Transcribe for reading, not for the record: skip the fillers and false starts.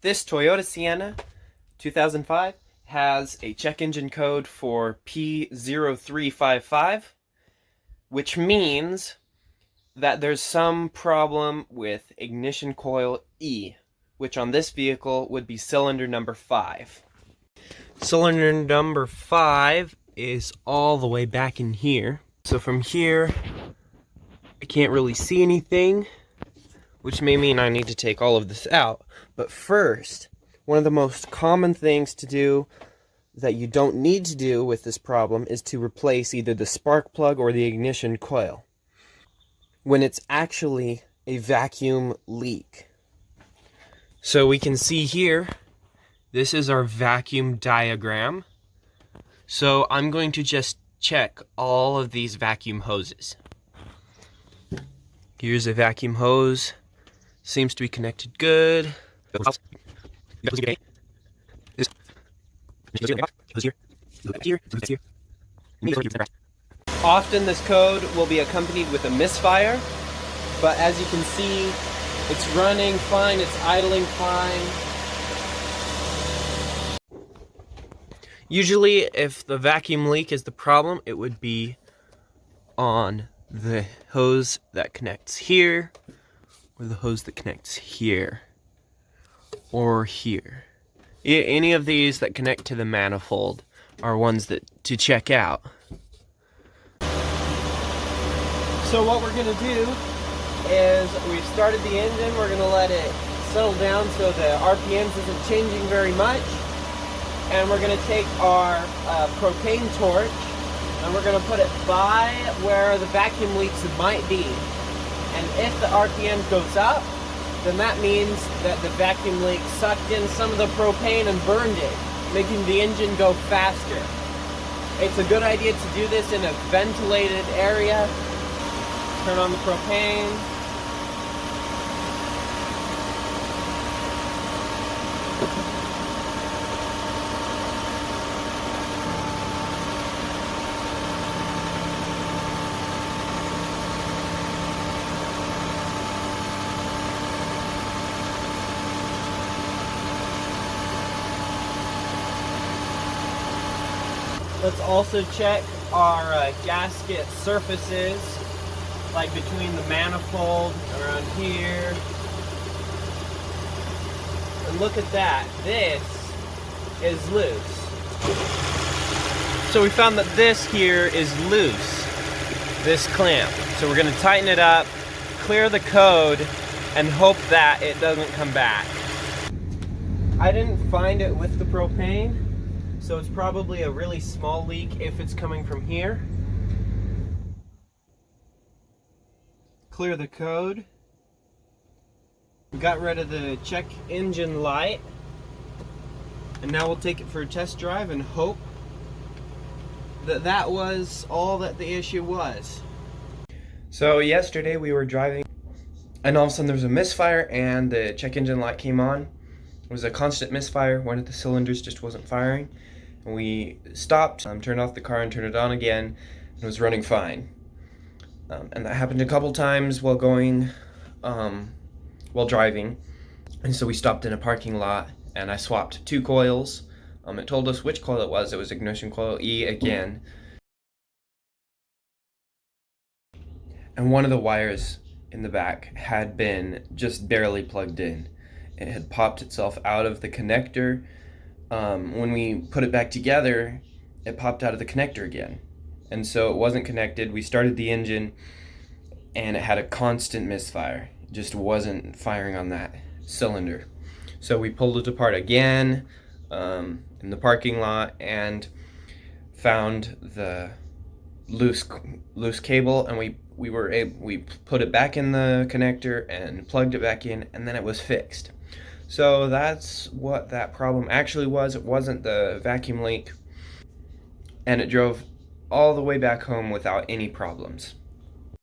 This Toyota Sienna 2005 has a check engine code for P0335, which means that there's some problem with ignition coil E, which on this vehicle would be cylinder number 5. Cylinder number 5 is all the way back in here. So from here, I can't really see anything, which may mean I need to take all of this out. But first, one of the most common things to do that you don't need to do with this problem is to replace either the spark plug or the ignition coil when it's actually a vacuum leak. So we can see here, this is our vacuum diagram. So I'm going to just check all of these vacuum hoses. Here's a vacuum hose. Seems to be connected good. Often this code will be accompanied with a misfire, but as you can see, it's running fine, it's idling fine. Usually, if the vacuum leak is the problem, it would be on the hose that connects here, or the hose that connects here, or here. Any of these that connect to the manifold are ones that to check out. So what we're gonna do is we've started the engine, we're gonna let it settle down so the RPMs isn't changing very much. And we're gonna take our propane torch and we're gonna put it by where the vacuum leaks might be. And if the RPM goes up, then that means that the vacuum leak sucked in some of the propane and burned it, making the engine go faster. It's a good idea to do this in a ventilated area. Turn on the propane. Let's also check our gasket surfaces, like between the manifold, around here. And look at that, this is loose. So we found that this here is loose, this clamp. So we're gonna tighten it up, clear the code, and hope that it doesn't come back. I didn't find it with the propane, so it's probably a really small leak if it's coming from here. Clear the code. We got rid of the check engine light. And now we'll take it for a test drive and hope that that was all that the issue was. So yesterday we were driving and all of a sudden there was a misfire and the check engine light came on. It was a constant misfire. One of the cylinders just wasn't firing. And we stopped, turned off the car and turned it on again, and it was running fine. And that happened a couple times while driving. And so we stopped in a parking lot, and I swapped 2 coils. It told us which coil it was. It was ignition coil E again. And one of the wires in the back had been just barely plugged in. It had popped itself out of the connector. When we put it back together, it popped out of the connector again. And so it wasn't connected. We started the engine and it had a constant misfire. It just wasn't firing on that cylinder. So we pulled it apart again in the parking lot and found the loose cable, and we put it back in the connector and plugged it back in, and then it was fixed. So that's what that problem actually was. It wasn't the vacuum leak, and it drove all the way back home without any problems.